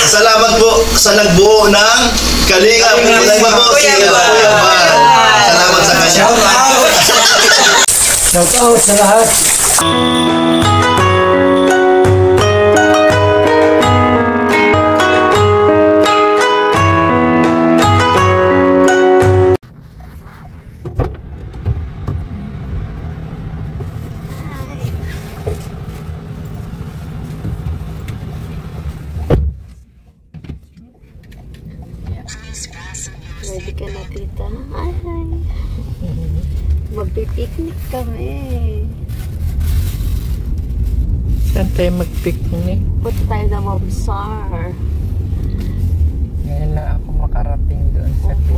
Salamat po sa nagbuo ng Kalingap. Salamat po si Kuya Val. Salamat sa kanya. Shout out sa lahat. Ready ka na, tita? Ay, magpipiknik kami. Saan tayo mag-picnic? Punta tayo sa Mabsar. Ngayon lang ako makarating doon sa Opo.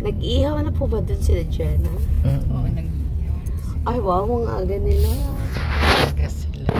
Nag-ihaw na po ba doon sila Jenna? Oo, Ay, wow, mga aga nila. nag-ihaw sila.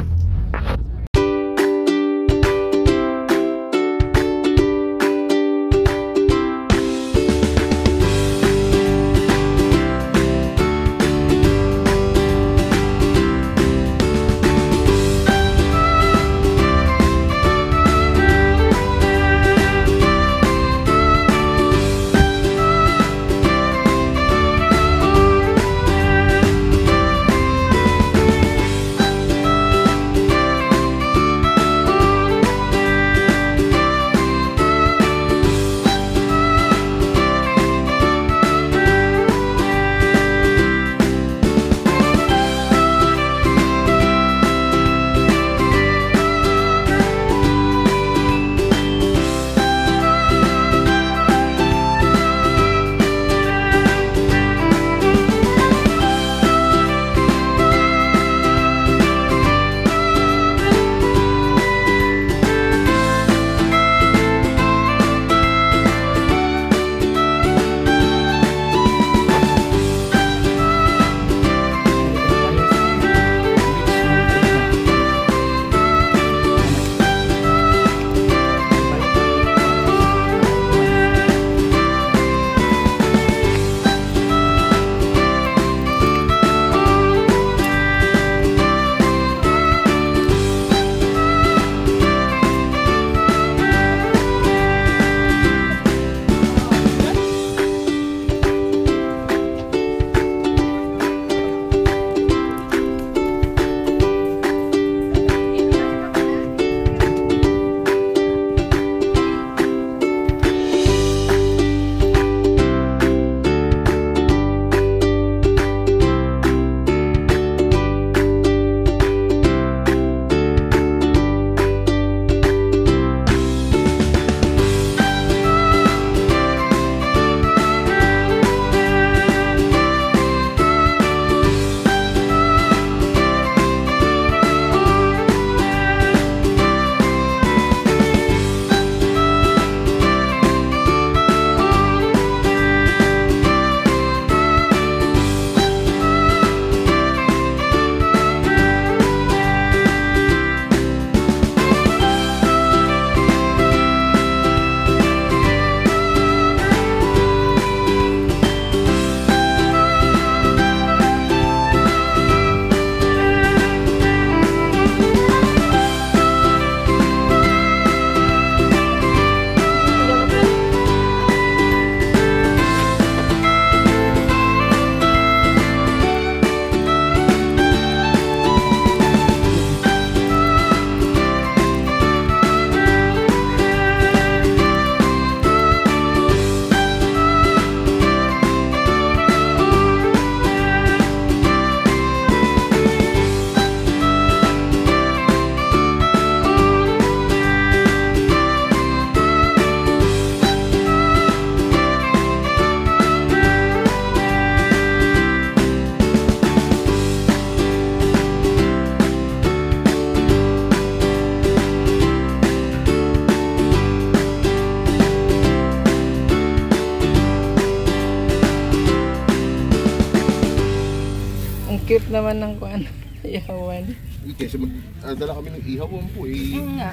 Cute naman ng kuan. Ihawan. Kasi magdala kami ng ihawan po eh. Nga.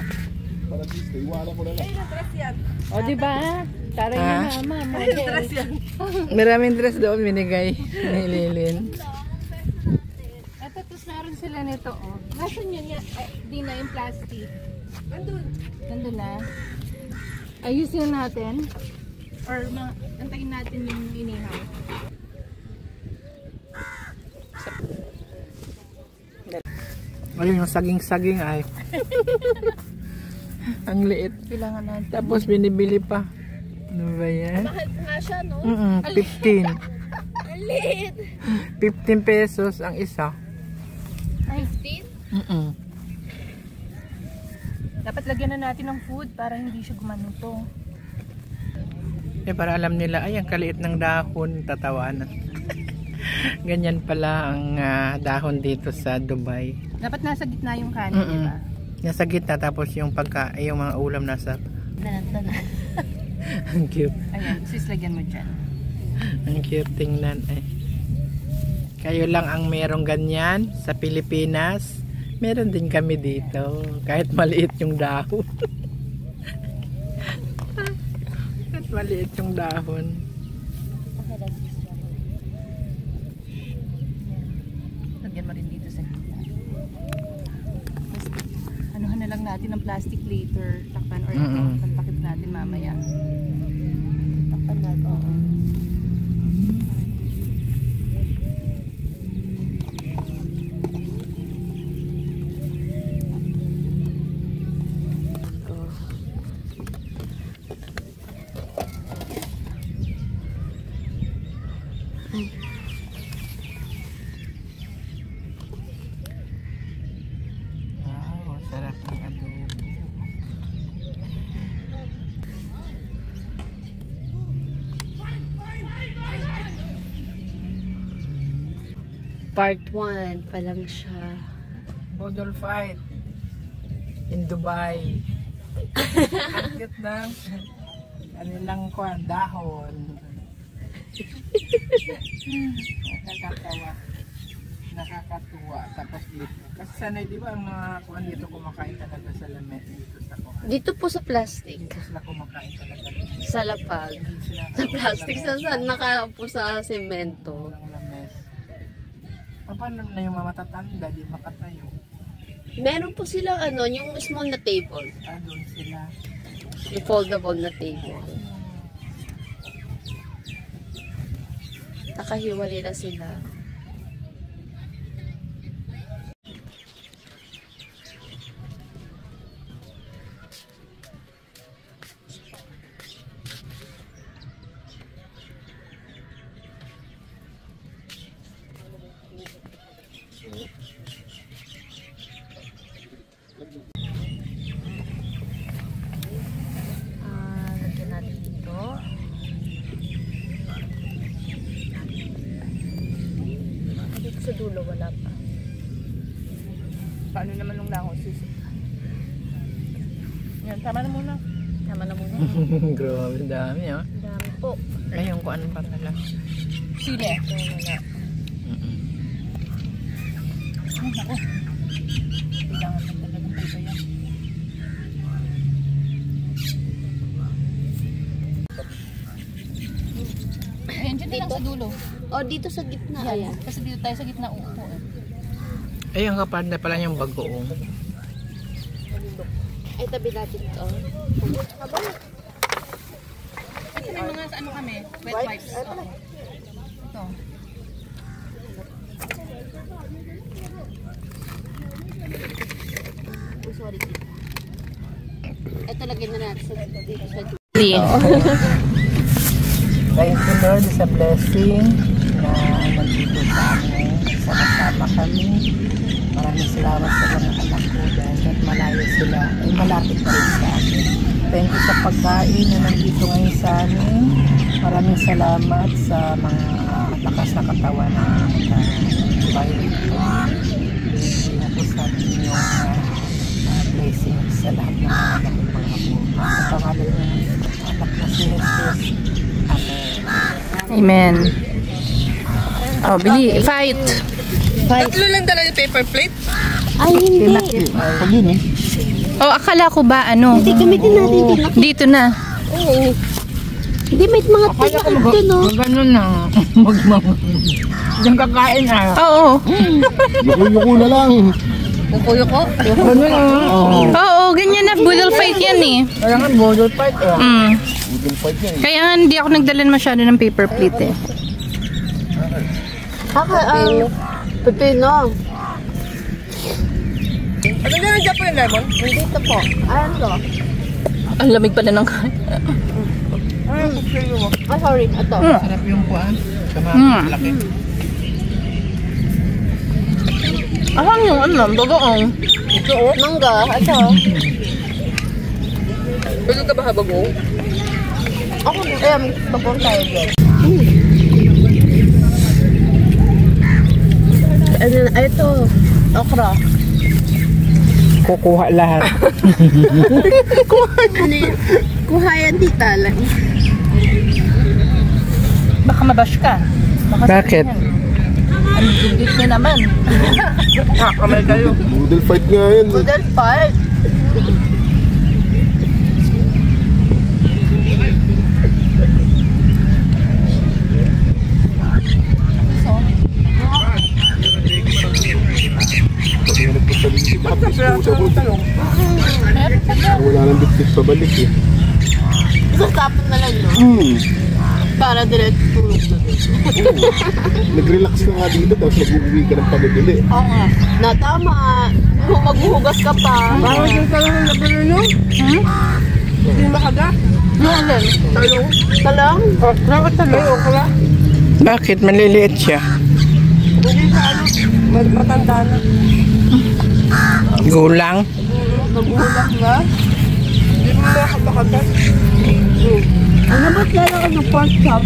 Para at least, iwala ko na lang. O, diba? Taray ni mama. Maraming dress doon binigay ni Lilin. At tapos naroon sila nito, oh. Nasaan yun yan? Di na yung plastic. Nandun na. Ayusin natin. Or antayin natin yung inihaw. Ayun yung saging-saging ay. Ang liit. Kailangan natin. Tapos binibili pa. Ano ba yan? Bakit nga siya, no? 15. Ang liit! 15 pesos ang isa. Ay, 15? Dapat lagyan na natin ng food para hindi siya gumanuto. Para alam nila, ay ang kaliit ng dahon, tatawanan. Ganyan pala ang dahon dito sa Dubai. Dapat nasa gitna yung kanin, di ba? Nasa gitna, tapos yung yung mga ulam nasa. Tanan. Ang cute. Ayan, sis, lagyan mo dyan. Ang cute tingnan eh. Kayo lang ang merong ganyan sa Pilipinas. Meron din kami dito. Kahit maliit yung dahon. Kahit maliit yung dahon. Lagyan mo rin dito sa gitna. Anuhan na lang natin ng plastic later. Takpan or ito. Pagpakit natin mamaya. Takpan natin. Oo. Wow, sarap ng adobo. Part 1 pa lang siya. Model fight in Dubai. Ang cute na kanilang dahon. Nakakatuwa. Tapos dito. Kasi sanay, di ba ang mga kuan dito kumakain talaga sa lamesa dito sa kuan. Dito po sa plastic. Dito sila kumakain talaga dito. Sa lapag. Sila Sa plastic. Sa nakaupo sa semento. walang lamesa. Paano na yung mga matatanda, di makatayo? Meron po silang yung small na table. Doon sila. Yung foldable na table. Nakahiwalay na sila. Lagyan natin dito. Dito sa dulo wala pa. Paano naman nung lango, sis? Yan, tama na muna. Tama na muna. Grabe, dami ah. Dami po. Ayun ko anong pala. Sili. Wala. Ako. Kailangan na talagang tayo yan. Ayan, dyan na lang sa dulo. O, dito sa gitna. Ayan. Kasi dito tayo sa gitna uupo. Ayun kapag na pala yung bagoong. Ay, tabi natin ito. Ito may mga sa ano kami? Wet wipes. Oo. Ito. Oh, sorry. Ito, lagyan na natin sa dito sa gitna. Thank you Lord sa blessing na nandito sa amin. Sama-sama kami. Maraming salamat sa mga anak ko dahil malayo sila. Ay malapit na rin sa amin. Thank you sa pagkain na nandito ngayon sa amin. Maraming salamat sa mga lakas na katawan na bayan ko. Binigyan ako sa inyong blessing sa lahat ng anak ko. Sa pangalan ng anak na si Jesus. Amen. Oh, Bili, fight. Tatlo lang talaga paper plate? Ay, hindi. Pag yun eh. Oh, akala ko ba ano? Hindi, gamitin natin ito. Dito na. Oo. Hindi, may mga tinakot doon, no? Ganun na. Diyan kakain ah. Oo. Yuko na lang. Kukuyo ko. Ganun ah. Oo, ganyan na eh. Parang nga, Bodol Park eh. Udol fight yan eh. Kaya nga hindi ako nagdalan masyado ng paper plate eh. Pepino. Ano na nandiyan po yung lemon? Dito po. Ayan to. Ang lamig pala ng kain. Ah, sorry. Ito. Sarap yung kuwan. Sama, laki. Ahang yung ano, bagoong. Mangga. Ito. Gusto ka ba habagoong? Ako, babong tayo dyan. Ano, ito. Okra. Kukuha lahat. Ano yun? Kuha yan, tita lang. Baka mabash ka. Bakit? Ang gigit niya naman. Kamay kayo. Udol fight nga yan. Noodle part. Wala nang bitbit pabalik eh. Isang tapon na lang, no? Para direct tulog doon. Nag-relax ka nga dito tapos mag-uwi ka ng pagdili. Oo nga. Natama. Maghuhugas ka pa. Bakit yung talong na nabulo nyo? Hindi makaga? Ano? Talong? Talang? Bakit talong? Okra? Bakit? Maliliit siya. Hindi sa ano? Matanda na. Gulang? Maghuhugas na? Hindi mo makapakagat. Ano ba kaya ng pork chop?